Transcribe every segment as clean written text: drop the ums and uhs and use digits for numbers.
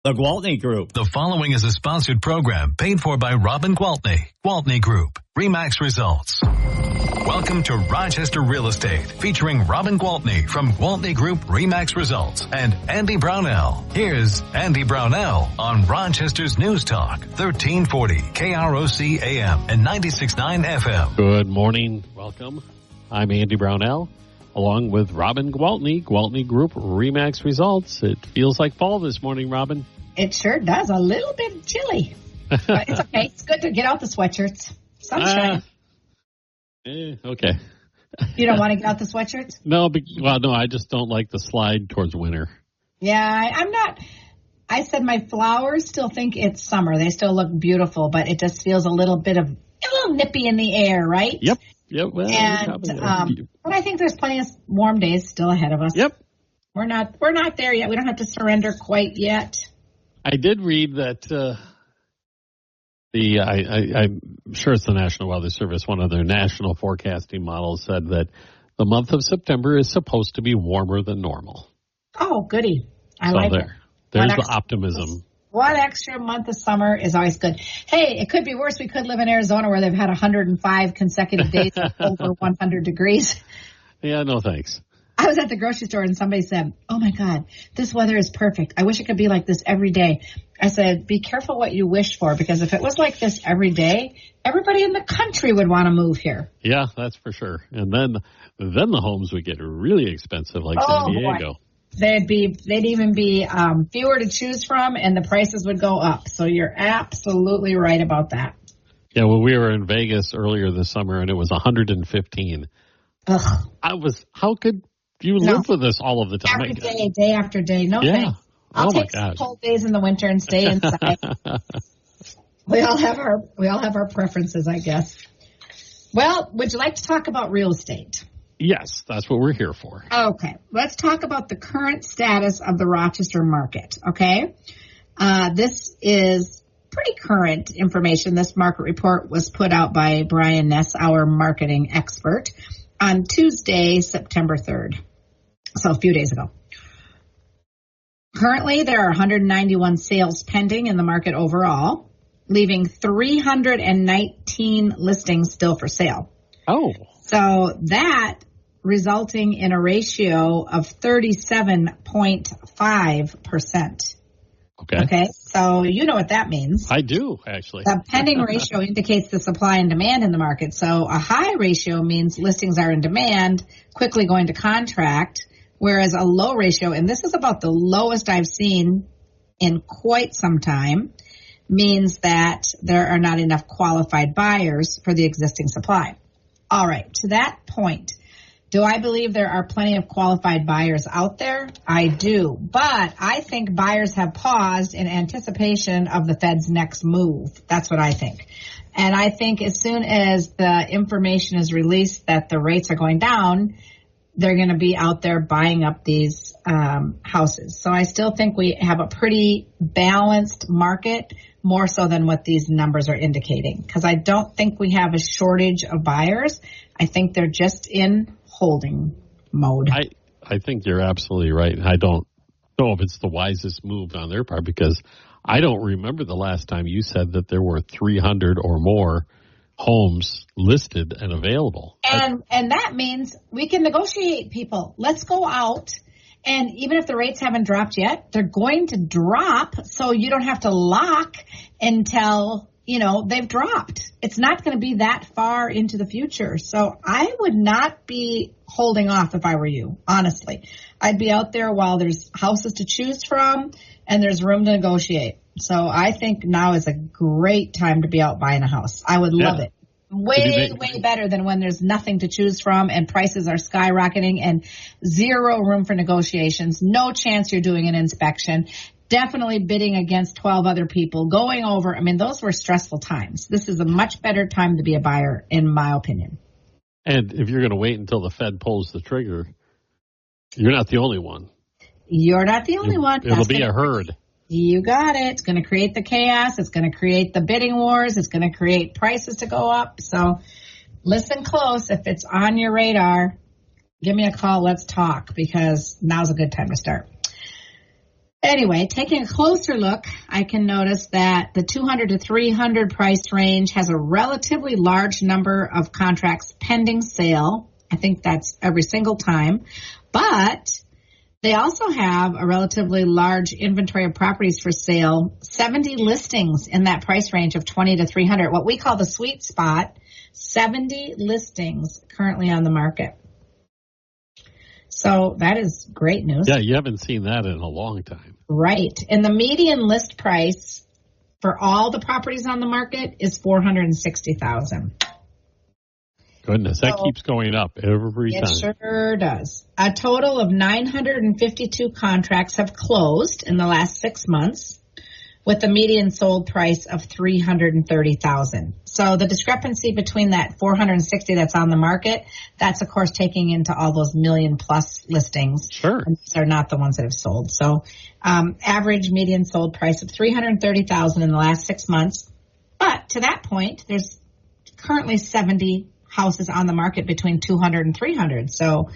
The Gwaltney Group. The following is a sponsored program paid for by Robin Gwaltney. Gwaltney Group. RE/MAX results. Welcome to Rochester Real Estate, featuring Robin Gwaltney from Gwaltney Group-RE results and Andy Brownell. Here's Andy Brownell on Rochester's News Talk, 1340 KROC AM and 96.9 FM. Good morning. Welcome. I'm Andy Brownell, along with Robin Gwaltney, Gwaltney Group-RE results. It feels like fall this morning, Robin. It sure does. A little bit chilly. But it's okay. It's good to get out the sweatshirts. Sunshine. Okay. You don't want to get out the sweatshirts? No, I just don't like the slide towards winter. Yeah, I'm not. I said my flowers still think it's summer. They still look beautiful, but it just feels a little nippy in the air, right? Yep. Well, but I think there's plenty of warm days still ahead of us. Yep. We're not there yet. We don't have to surrender quite yet. I did read that I'm sure it's the National Weather Service, one of their national forecasting models said that the month of September is supposed to be warmer than normal. Oh, goody. I like it. There's the optimism. One extra month of summer is always good. Hey, it could be worse. We could live in Arizona where they've had 105 consecutive days of over 100 degrees. Yeah, no thanks. I was at the grocery store and somebody said, "Oh my God, this weather is perfect. I wish it could be like this every day." I said, "Be careful what you wish for, because if it was like this every day, everybody in the country would want to move here." Yeah, that's for sure. And then the homes would get really expensive, like San Diego. Boy. They'd even be fewer to choose from, and the prices would go up. So you're absolutely right about that. Yeah, well, we were in Vegas earlier this summer, and it was 115. Ugh. How could you live with this all of the time? Day after day. No thanks. I'll take some cold days in the winter and stay inside. We all have our preferences, I guess. Well, would you like to talk about real estate? Yes, that's what we're here for. Okay, let's talk about the current status of the Rochester market, okay? This is pretty current information. This market report was put out by Brian Ness, our marketing expert, on Tuesday, September 3rd, so a few days ago. Currently, there are 191 sales pending in the market overall, leaving 319 listings still for sale. Oh. So that resulting in a ratio of 37.5%. Okay. So you know what that means. I do, actually. The pending ratio indicates the supply and demand in the market. So a high ratio means listings are in demand, quickly going to contract, whereas a low ratio, and this is about the lowest I've seen in quite some time, means that there are not enough qualified buyers for the existing supply. All right, to that point, do I believe there are plenty of qualified buyers out there? I do. But I think buyers have paused in anticipation of the Fed's next move. That's what I think. And I think as soon as the information is released that the rates are going down, they're going to be out there buying up these houses. So I still think we have a pretty balanced market, more so than what these numbers are indicating. Because I don't think we have a shortage of buyers. I think they're just in holding mode. I think you're absolutely right. I don't know if it's the wisest move on their part, because I don't remember the last time you said that there were 300 or more homes listed and available. And that means we can negotiate, people. Let's go out. And even if the rates haven't dropped yet, they're going to drop. So you don't have to lock until, they've dropped. It's not going to be that far into the future. So I would not be holding off if I were you, honestly. I'd be out there while there's houses to choose from and there's room to negotiate. So I think now is a great time to be out buying a house. I would love it. Way better than when there's nothing to choose from and prices are skyrocketing and zero room for negotiations. No chance you're doing an inspection. Definitely bidding against 12 other people, going over. I mean, those were stressful times. This is a much better time to be a buyer, in my opinion. And if you're going to wait until the Fed pulls the trigger, you're not the only one. You're not the only one. It'll be a herd. You got it. It's going to create the chaos. It's going to create the bidding wars. It's going to create prices to go up. So listen close. If it's on your radar, give me a call. Let's talk, because now's a good time to start. Anyway, taking a closer look, I can notice that the 200 to 300 price range has a relatively large number of contracts pending sale. I think that's every single time. But they also have a relatively large inventory of properties for sale, 70 listings in that price range of 20 to 300, what we call the sweet spot, 70 listings currently on the market. So that is great news. Yeah, you haven't seen that in a long time. Right. And the median list price for all the properties on the market is $460,000. Goodness, that keeps going up every time. It sure does. A total of 952 contracts have closed in the last 6 months, with a median sold price of $330,000. So the discrepancy between that 460 that's on the market, that's of course taking into all those million plus listings. Sure. And these are not the ones that have sold. So average median sold price of $330,000 in the last 6 months. But to that point, there's currently 70 houses on the market between 200 and 300. So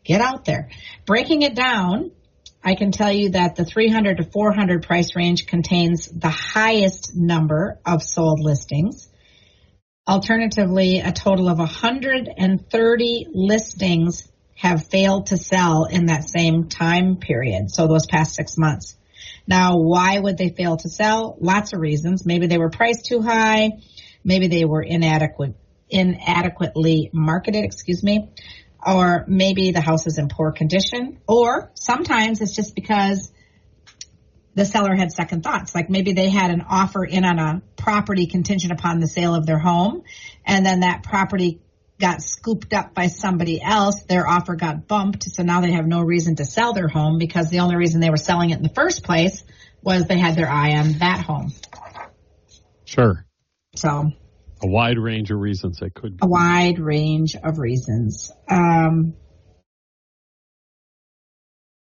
get out there. Breaking it down, I can tell you that the 300 to 400 price range contains the highest number of sold listings. Alternatively, a total of 130 listings have failed to sell in that same time period, so those past 6 months. Now, why would they fail to sell? Lots of reasons. Maybe they were priced too high. Maybe they were inadequately marketed, or maybe the house is in poor condition, or sometimes it's just because the seller had second thoughts. Like maybe they had an offer in on a property contingent upon the sale of their home, and then that property got scooped up by somebody else. Their offer got bumped, so now they have no reason to sell their home because the only reason they were selling it in the first place was they had their eye on that home. Sure. So a wide range of reasons that could be. A wide range of reasons.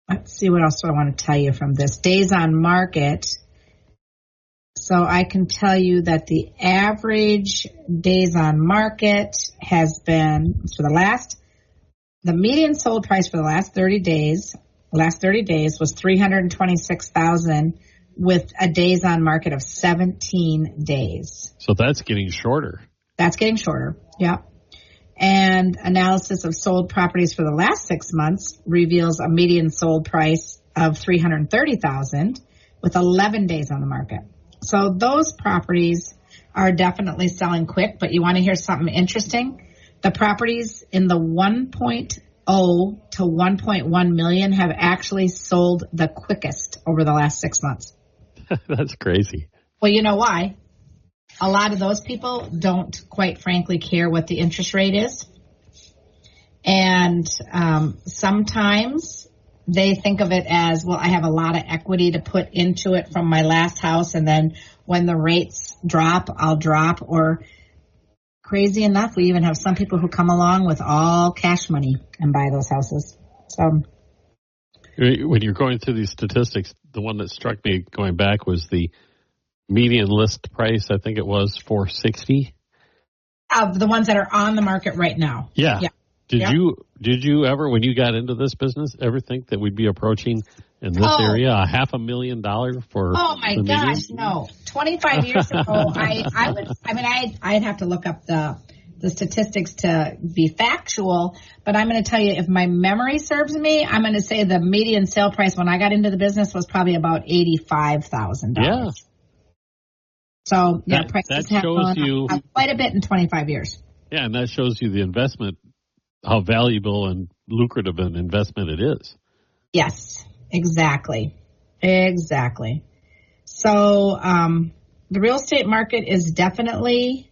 Let's see, what else do I want to tell you from this? Days on market. So I can tell you that the average days on market has been, the median sold price for the last 30 days was $326,000 with a days on market of 17 days. So that's getting shorter. That's getting shorter, yeah. And analysis of sold properties for the last 6 months reveals a median sold price of $330,000 with 11 days on the market. So those properties are definitely selling quick, but you want to hear something interesting? The properties in the 1.0 to 1.1 million have actually sold the quickest over the last 6 months. That's crazy. Well, you know why? A lot of those people don't, quite frankly, care what the interest rate is. And sometimes they think of it as, well, I have a lot of equity to put into it from my last house, and then when the rates drop, I'll drop. Or crazy enough, we even have some people who come along with all cash money and buy those houses. So when you're going through these statistics, the one that struck me going back was the median list price. I think it was $460,000. Of the ones that are on the market right now. Yeah. Did you ever, when you got into this business, ever think that we'd be approaching in this area $500,000 for? Oh my gosh, no! 25 years ago, I'd have to look up the statistics to be factual, but I'm going to tell you, if my memory serves me, I'm going to say the median sale price when I got into the business was probably about $85,000. Yeah. So prices have gone up quite a bit in 25 years. Yeah, and that shows you the investment, how valuable and lucrative an investment it is. Yes, exactly. So the real estate market is definitely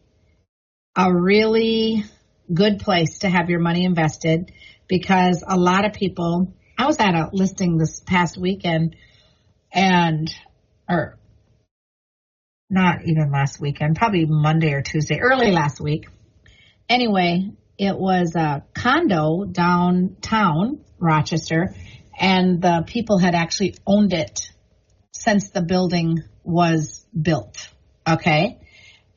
a really good place to have your money invested, because a lot of people, I was at a listing this past weekend, or not even last weekend, probably Monday or Tuesday, early last week. Anyway, it was a condo downtown Rochester, and the people had actually owned it since the building was built. Okay.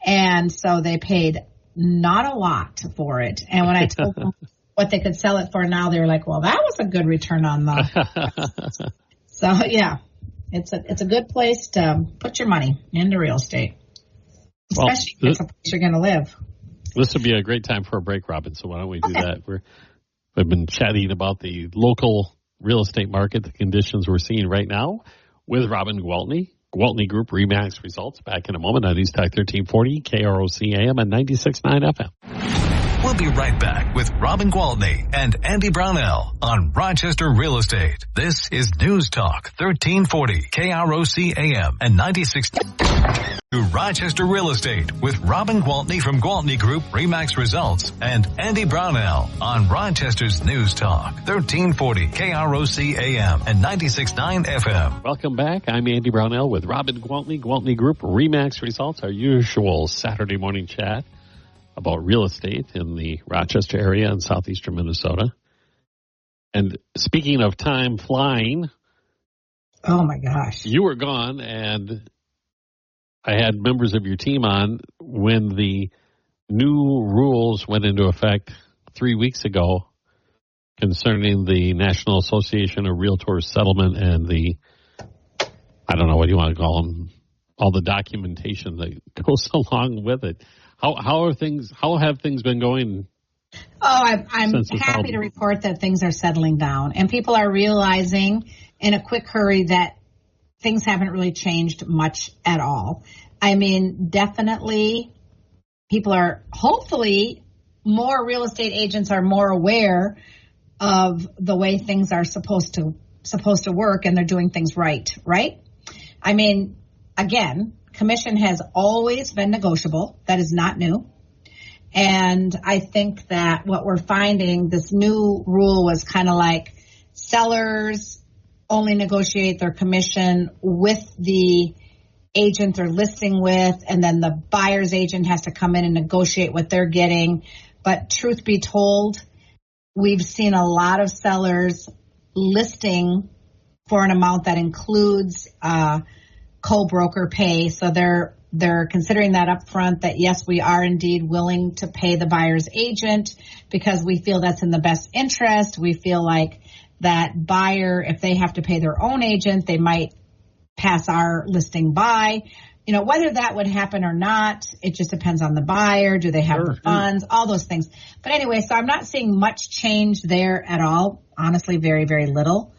And so they paid not a lot for it. And when I told them what they could sell it for now, they were like, well, that was a good return on the. So, yeah. It's a good place to put your money into real estate, especially if it's a place you're going to live. This would be a great time for a break, Robin. So why don't we do that? We've been chatting about the local real estate market, the conditions we're seeing right now with Robin Gwaltney. Gwaltney Group-RE Max results back in a moment on News Talk 1340, KROC AM and 96.9 FM. We'll be right back with Robin Gwaltney and Andy Brownell on Rochester Real Estate. This is News Talk 1340, KROC AM and 96. To Rochester Real Estate with Robin Gwaltney from Gwaltney Group-RE Max Results and Andy Brownell on Rochester's News Talk 1340 KROC AM and 96.9 FM. Welcome back. I'm Andy Brownell with Robin Gwaltney, Gwaltney Group-RE Max Results, our usual Saturday morning chat about real estate in the Rochester area and southeastern Minnesota. And speaking of time flying, oh my gosh, you were gone, and I had members of your team on when the new rules went into effect 3 weeks ago concerning the National Association of Realtors settlement and the, I don't know what you want to call them, all the documentation that goes along with it. How have things been going? Oh, I'm happy to report that things are settling down, and people are realizing in a quick hurry that things haven't really changed much at all. I mean, definitely people are, hopefully, more real estate agents are more aware of the way things are supposed to work, and they're doing things right? I mean, again, commission has always been negotiable. That is not new. And I think that what we're finding, this new rule was kind of like sellers only negotiate their commission with the agent they're listing with, and then the buyer's agent has to come in and negotiate what they're getting. But truth be told, we've seen a lot of sellers listing for an amount that includes co-broker pay. So they're considering that up front, that yes, we are indeed willing to pay the buyer's agent because we feel that's in the best interest. We feel like that buyer, if they have to pay their own agent, they might pass our listing by. You know, whether that would happen or not, it just depends on the buyer. Do they have the funds? All those things. But anyway, so I'm not seeing much change there at all. Honestly, very, very little.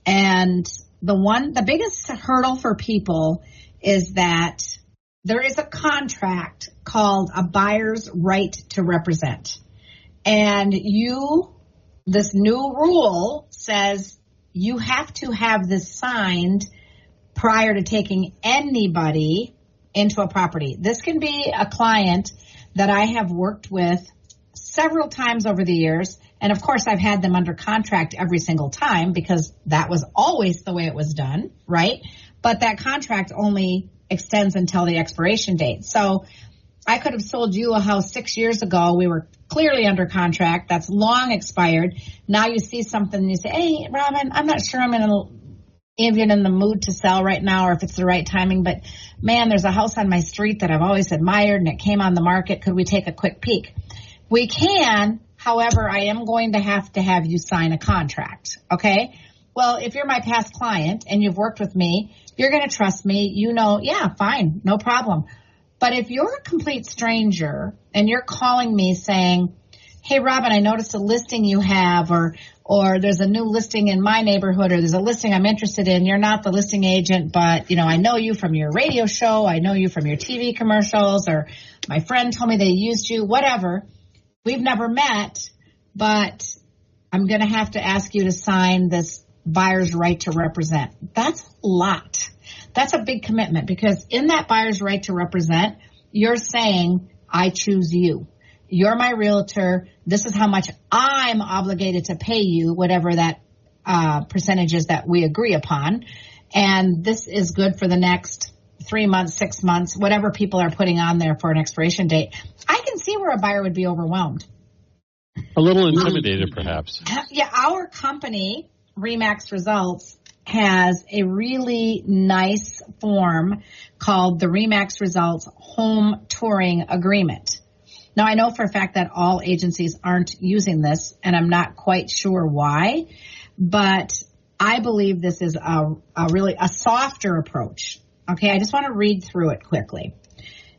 And the biggest hurdle for people is that there is a contract called a buyer's right to represent. And this new rule says you have to have this signed prior to taking anybody into a property. This can be a client that I have worked with several times over the years. And of course, I've had them under contract every single time because that was always the way it was done, right? But that contract only extends until the expiration date. So I could have sold you a house 6 years ago. We were clearly under contract. That's long expired. Now you see something and you say, hey, Robin, I'm not sure I'm even in the mood to sell right now or if it's the right timing, but man, there's a house on my street that I've always admired and it came on the market. Could we take a quick peek? We can. However, I am going to have you sign a contract. Okay. Well, if you're my past client and you've worked with me, you're going to trust me. You know, yeah, fine. No problem. But if you're a complete stranger and you're calling me saying, hey, Robin, I noticed a listing you have, or there's a new listing in my neighborhood, or there's a listing I'm interested in. You're not the listing agent, but, you know, I know you from your radio show. I know you from your TV commercials, or my friend told me they used you, whatever. We've never met, but I'm going to have to ask you to sign this buyer's right to represent. That's a lot. That's a big commitment because in that buyer's right to represent, you're saying, I choose you. You're my realtor. This is how much I'm obligated to pay you, whatever that percentage is that we agree upon. And this is good for the next 3 months, 6 months, whatever people are putting on there for an expiration date. I can see where a buyer would be overwhelmed. A little intimidated, perhaps. Yeah, our company, RE/MAX Results, has a really nice form called the RE/MAX Results Home Touring Agreement. Now, I know for a fact that all agencies aren't using this, and I'm not quite sure why, but I believe this is a really softer approach. Okay, I just want to read through it quickly.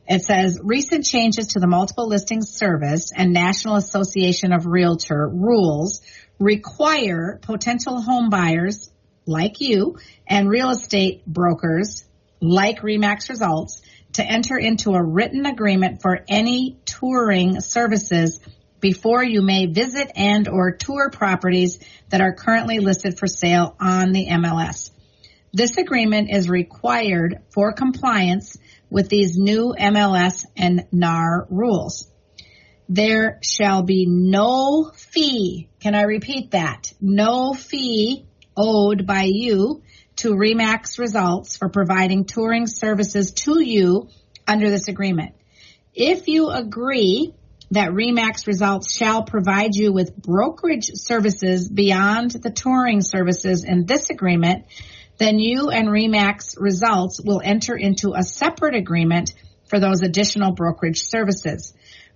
It says, recent changes to the Multiple Listings Service and National Association of Realtor rules require potential home buyers like you and real estate brokers like RE/MAX Results to enter into a written agreement for any touring services before you may visit and or tour properties that are currently listed for sale on the MLS. This agreement is required for compliance with these new MLS and NAR rules. There shall be no fee, can I repeat that? No fee owed by you to RE/MAX Results for providing touring services to you under this agreement. If you agree that RE/MAX Results shall provide you with brokerage services beyond the touring services in this agreement, then you and RE/MAX Results will enter into a separate agreement for those additional brokerage services.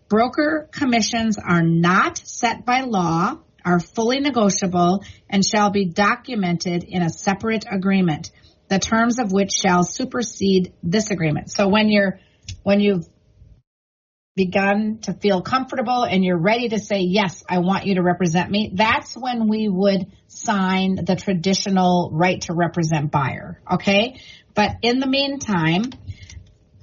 Broker commissions are not set by law, are fully negotiable, and shall be documented in a separate agreement, the terms of which shall supersede this agreement. So when you've begun to feel comfortable and you're ready to say, yes, I want you to represent me, that's when we would sign the traditional right to represent buyer, okay? But in the meantime,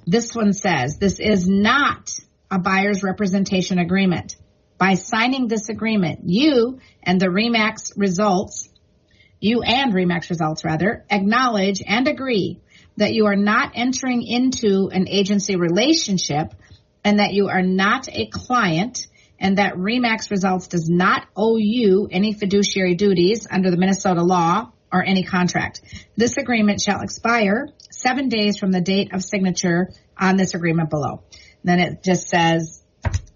this one says, this is not a buyer's representation agreement. By signing this agreement, you and RE/MAX Results acknowledge and agree that you are not entering into an agency relationship and that you are not a client, and that RE/MAX Results does not owe you any fiduciary duties under the Minnesota law or any contract. This agreement shall expire 7 days from the date of signature on this agreement below. Then it just says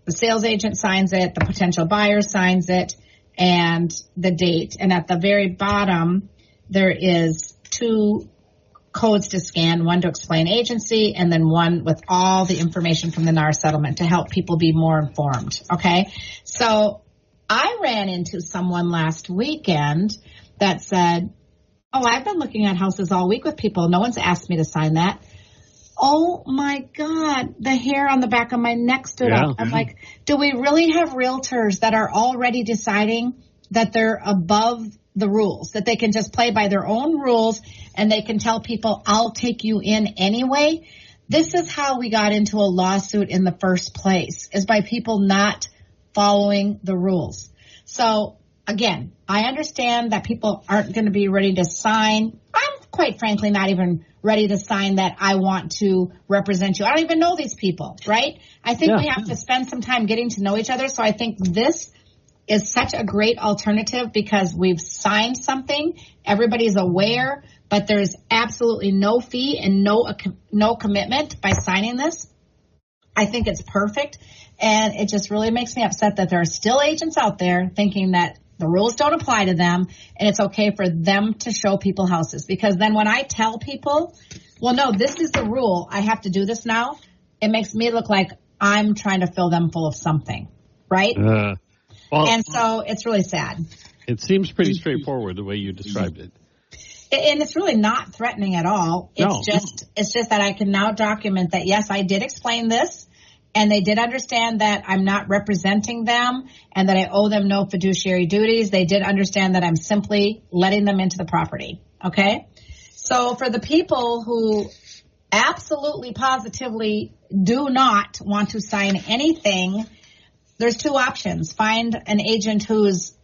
the sales agent signs it, the potential buyer signs it, and the date. And at the very bottom, there is 2 codes to scan, one to explain agency and then one with all the information from the NAR settlement to help people be more informed. Okay. So I ran into someone last weekend that said, oh, I've been looking at houses all week with people. No one's asked me to sign that. Oh my God, the hair on the back of my neck stood up. I'm like, do we really have realtors that are already deciding that they're above the rules, that they can just play by their own rules and they can tell people, I'll take you in anyway? This is how we got into a lawsuit in the first place, is by people not following the rules. So again, I understand that people aren't going to be ready to sign. I'm quite frankly not even ready to sign that I want to represent you. I don't even know these people, right? I think we have to spend some time getting to know each other. So I think this is such a great alternative because we've signed something. Everybody's aware, but there's absolutely no fee and no commitment by signing this. I think it's perfect. And it just really makes me upset that there are still agents out there thinking that the rules don't apply to them and it's okay for them to show people houses. Because then when I tell people, well, no, this is the rule, I have to do this now, it makes me look like I'm trying to fill them full of something, right? Well, and so it's really sad. It seems pretty straightforward the way you described it. And it's really not threatening at all. It's just that I can now document that, yes, I did explain this, and they did understand that I'm not representing them and that I owe them no fiduciary duties. They did understand that I'm simply letting them into the property. Okay? So for the people who absolutely positively do not want to sign anything, there's 2 options. Find an agent who's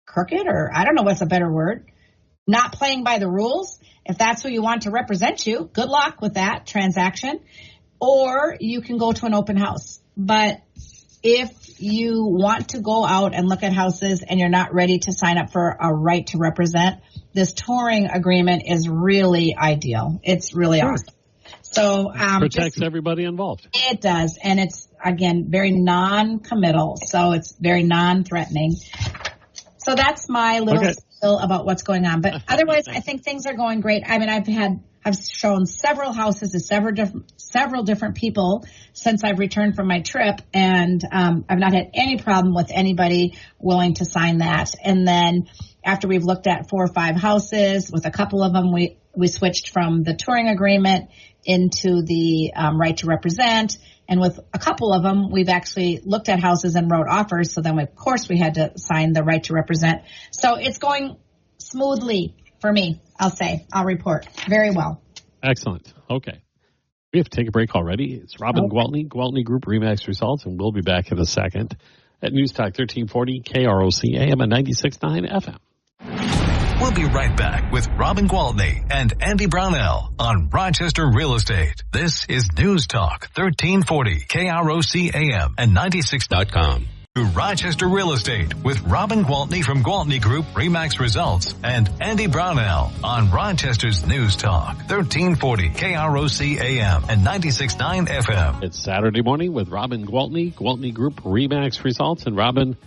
crooked, or I don't know what's a better word, not playing by the rules. If that's who you want to represent you, good luck with that transaction. Or you can go to an open house. But if you want to go out and look at houses and you're not ready to sign up for a right to represent, this touring agreement is really ideal. It's really awesome. So protects everybody involved. It does. And it's, again, very non-committal. So it's very non-threatening. So that's my little spiel about what's going on. But otherwise, I think things are going great. I mean, I've had I've shown several houses to several different people since I've returned from my trip, and I've not had any problem with anybody willing to sign that. And then after we've looked at 4 or 5 houses, with a couple of them, we switched from the touring agreement into the right to represent. And with a couple of them, we've actually looked at houses and wrote offers. So then, of course, we had to sign the right to represent. So it's going smoothly for me, I'll say. I'll report. Very well. Excellent. Okay. We have to take a break already. It's Robin Gwaltney, Gwaltney Group RE/MAX results, and we'll be back in a second at News Talk 1340 KROC AM and 96.9 FM. We'll be right back with Robin Gwaltney and Andy Brownell on Rochester Real Estate. This is News Talk 1340 KROC AM and 96.com. To Rochester Real Estate with Robin Gwaltney from Gwaltney Group RE/MAX Results and Andy Brownell on Rochester's News Talk 1340 KROC AM and 96.9 FM. It's Saturday morning with Robin Gwaltney, Gwaltney Group RE/MAX Results. And Robin,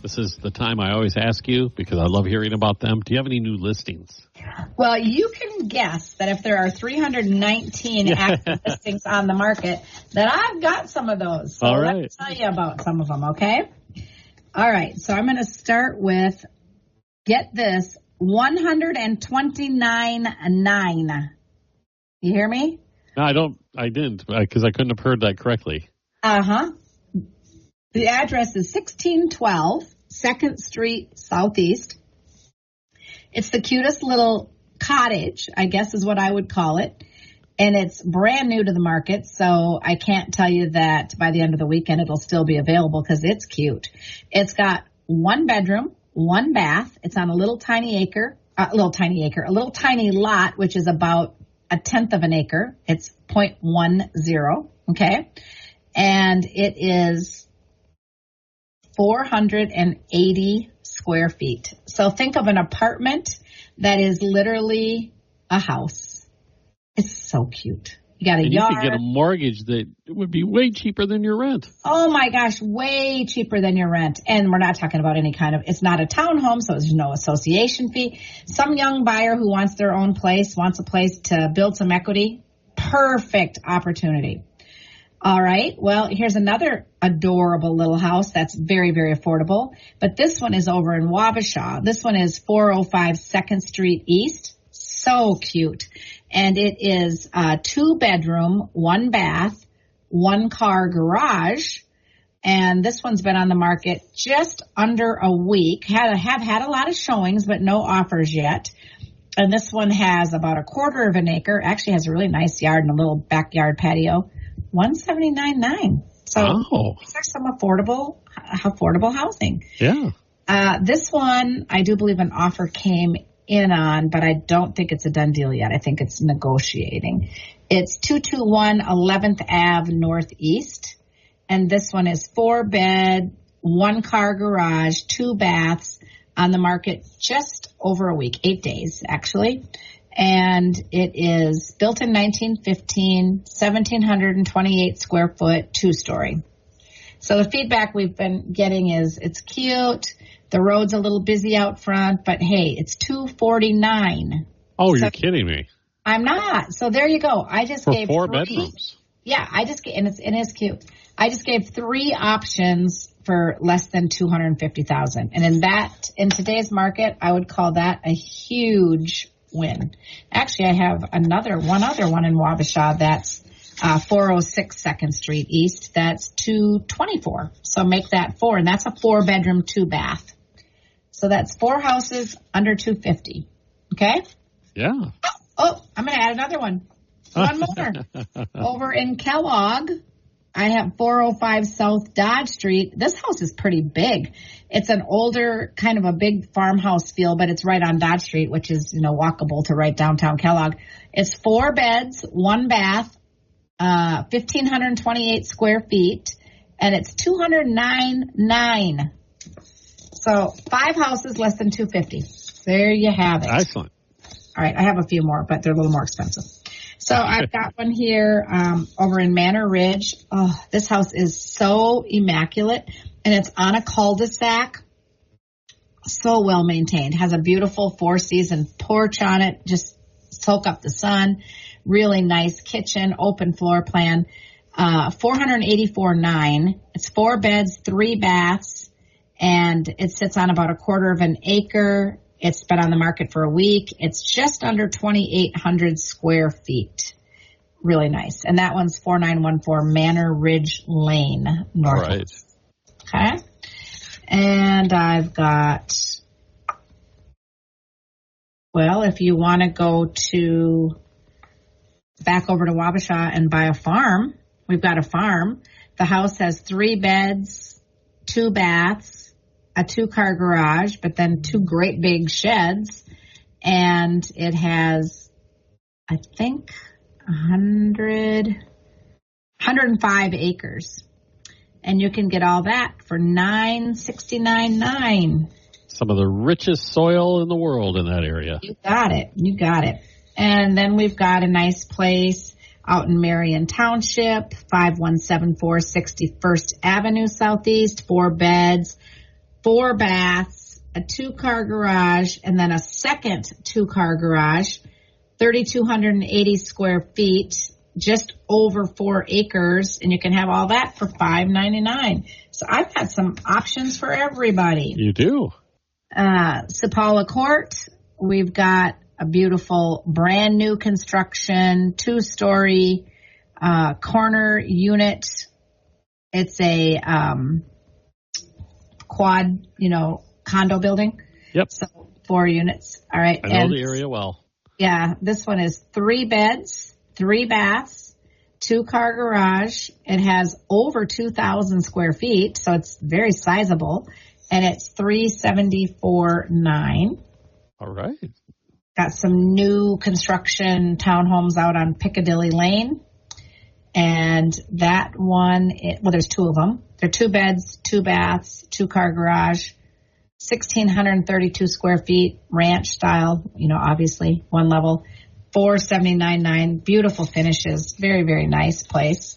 this is the time I always ask you because I love hearing about them. Do you have any new listings? Well, you can guess that if there are 319 active listings on the market, that I've got some of those. So all right. Let me tell you about some of them, okay? All right, so I'm going to start with, get this, 129.9. You hear me? No, I didn't because I couldn't have heard that correctly. Uh-huh. The address is 1612 2nd Street Southeast. It's the cutest little cottage, I guess is what I would call it. And it's brand new to the market, so I can't tell you that by the end of the weekend it'll still be available because it's cute. It's got 1 bedroom, 1 bath. It's on a little tiny lot, which is about 1/10 of an acre. It's 0.10, okay? And it is 480 square feet. So think of an apartment that is literally a house. It's so cute. You got a yard. You could get a mortgage that would be way cheaper than your rent. Oh my gosh, way cheaper than your rent. And we're not talking about any kind of, it's not a townhome, so there's no association fee. Some young buyer who wants their own place, wants a place to build some equity, perfect opportunity. All right. Well, here's another adorable little house that's very, very affordable. But this one is over in Wabasha. This one is 405 2nd Street East. So cute. And it is a 2-bedroom, 1 bath, 1-car garage. And this one's been on the market just under a week. Have had a lot of showings, but no offers yet. And this one has about 1/4 of an acre. Actually has a really nice yard and a little backyard patio. 179.9. So these are some affordable housing. Yeah. This one, I do believe an offer came in on, but I don't think it's a done deal yet. I think it's negotiating. It's 221 11th Ave Northeast. And this one is 4-bed, 1-car garage, 2 baths, on the market just over a week, 8 days actually. And it is built in 1915, 1,728 square foot, 2-story. So the feedback we've been getting is it's cute. The road's a little busy out front, but hey, it's $249. Oh, you're kidding me. I'm not. So there you go. I just gave 4 3 bedrooms. Yeah, I just and it's cute. I just gave 3 options for less than $250,000. And in today's market, I would call that a huge win. Actually, I have one other one in Wabasha that's 406 2nd Street East. That's $224. So make that 4, and that's a 4-bedroom, 2-bath. So that's 4 houses under $250. Okay? Yeah. Oh, I'm going to add another one. One more. Over in Kellogg, I have 405 South Dodge Street. This house is pretty big. It's an older, kind of a big farmhouse feel, but it's right on Dodge Street, which is, walkable to right downtown Kellogg. It's 4 beds, 1 bath, 1,528 square feet, and it's $209,900. So 5 houses, less than $250. There you have it. Excellent. All right, I have a few more, but they're a little more expensive. So I've got one here over in Manor Ridge. Oh, this house is so immaculate, and it's on a cul-de-sac. So well maintained. Has a beautiful 4-season porch on it. Just soak up the sun. Really nice kitchen, open floor plan. $484,900. It's 4 beds, 3 baths, and it sits on about 1/4 of an acre. It's been on the market for a week. It's just under 2,800 square feet. Really nice. And that one's 4914 Manor Ridge Lane, North. Right. Okay. And I've got, well, if you want to go back over to Wabasha and buy a farm, we've got a farm. The house has 3 beds, 2 baths, a 2-car garage, but then 2 great big sheds. And it has, I think, 105 acres. And you can get all that for $969,900. Some of the richest soil in the world in that area. You got it. And then we've got a nice place out in Marion Township, 5174 61st Avenue Southeast, 4 beds, 4 baths, a 2-car garage, and then a second 2-car garage, 3,280 square feet, just over 4 acres, and you can have all that for $599. So I've got some options for everybody. You do. Sapala Court, we've got a beautiful brand new construction, 2-story corner unit. It's a quad, condo building. Yep. So 4 units. All right. I know the area well. Yeah. This one is 3 beds, 3 baths, 2-car garage. It has over 2,000 square feet, so it's very sizable. And it's $374,900. All right. Got some new construction townhomes out on Piccadilly Lane. And that one, there's 2 of them. They're 2 beds, 2 baths, 2-car garage, 1,632 square feet, ranch style, obviously, 1 level, $479,900. Beautiful finishes. Very, very nice places.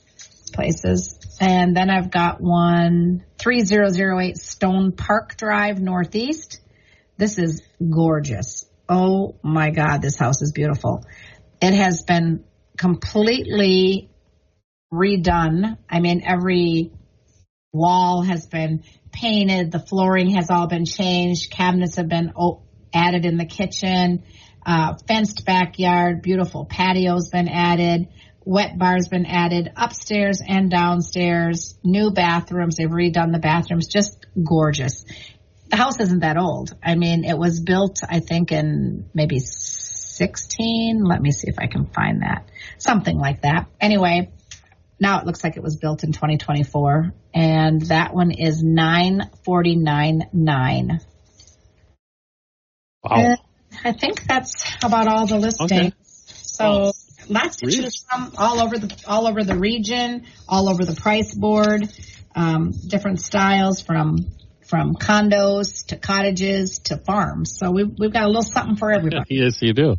And then I've got one, 3008 Stone Park Drive, Northeast. This is gorgeous. Oh my God, this house is beautiful. It has been completely redone. I mean, every wall has been painted. The flooring has all been changed. Cabinets have been added in the kitchen. Fenced backyard, beautiful patio's been added. Wet bar's been added upstairs and downstairs. New bathrooms. They've redone the bathrooms. Just gorgeous. The house isn't that old. I mean, it was built, I think, in maybe 16. Let me see if I can find that. Something like that. Anyway, now it looks like it was built in 2024. And that one is $949,900. Wow. And I think that's about all the listings. Okay. So lots to choose from all over the region, all over the price board, different styles from condos to cottages to farms. So we've got a little something for everybody. Yes, you do.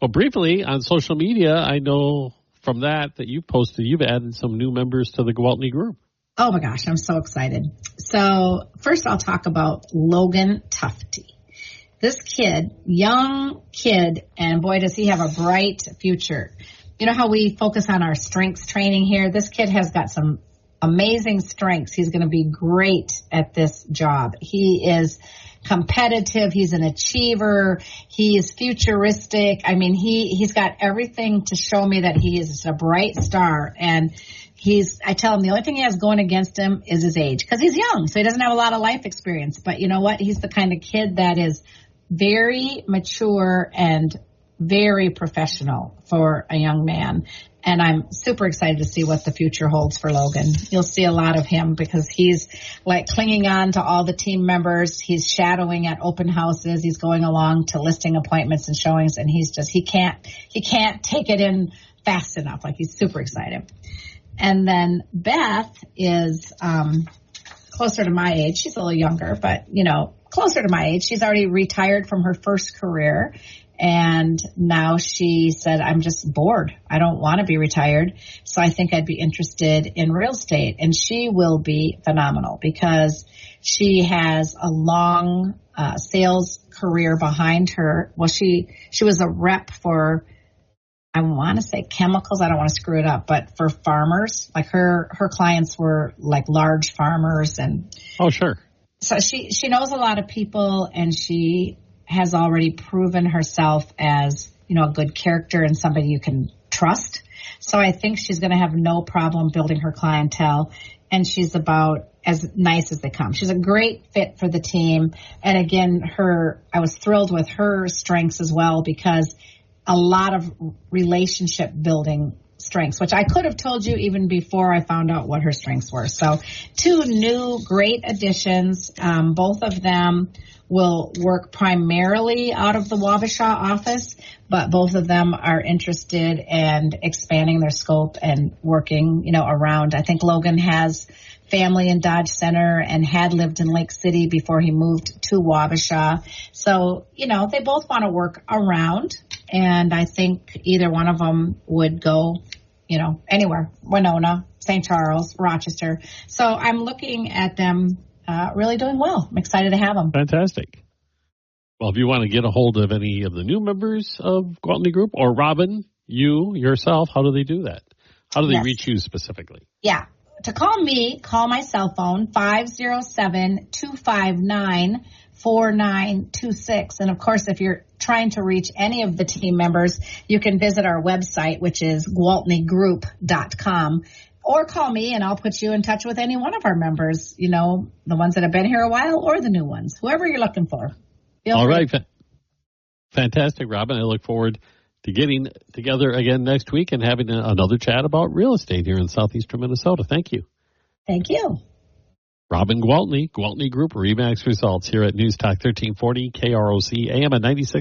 Well, briefly on social media, I know from that you've posted, you've added some new members to the Gwaltney Group. Oh my gosh, I'm so excited. So first I'll talk about Logan Tufte. This kid, young kid, and boy, does he have a bright future. You know how we focus on our strengths training here? This kid has got some amazing strengths. He's going to be great at this job. He is competitive. He's an achiever. He is futuristic. I mean, he's got everything to show me that he is a bright star. And I tell him the only thing he has going against him is his age, because he's young, so he doesn't have a lot of life experience. But you know what? He's the kind of kid that is very mature and very professional for a young man. And I'm super excited to see what the future holds for Logan. You'll see a lot of him because he's like clinging on to all the team members. He's shadowing at open houses. He's going along to listing appointments and showings, and he can't take it in fast enough. Like, he's super excited. And then Beth is closer to my age. She's a little younger, but closer to my age. She's already retired from her first career. And now she said, I'm just bored. I don't want to be retired. So I think I'd be interested in real estate. And she will be phenomenal because she has a long sales career behind her. Well, she was a rep for I want to say chemicals. I don't want to screw it up, but for farmers, like her clients were like large farmers, and oh, sure. So she knows a lot of people, and she has already proven herself as, a good character and somebody you can trust. So I think she's going to have no problem building her clientele, and she's about as nice as they come. She's a great fit for the team. And again, I was thrilled with her strengths as well, because a lot of relationship building strengths, which I could have told you even before I found out what her strengths were. So 2 new great additions. Both of them will work primarily out of the Wabasha office, but both of them are interested in expanding their scope and working, around. I think Logan has family in Dodge Center and had lived in Lake City before he moved to Wabasha. So, they both want to work around, and I think either one of them would go, anywhere. Winona, St. Charles, Rochester. So I'm looking at them really doing well. I'm excited to have them. Fantastic. Well, if you want to get a hold of any of the new members of Gwaltney Group, or Robin, you yourself, how do they do that? How do they reach you specifically? Yeah. To call me, call my cell phone, 507-259-4926. And, of course, if you're trying to reach any of the team members, you can visit our website, which is GwaltneyGroup.com. Or call me, and I'll put you in touch with any one of our members, the ones that have been here a while or the new ones, whoever you're looking for. All right. Fantastic, Robin. I look forward to getting together again next week and having another chat about real estate here in southeastern Minnesota. Thank you. Thank you. Robin Gwaltney, Gwaltney Group, RE/MAX Results here at News Talk 1340 KROC AM at 96.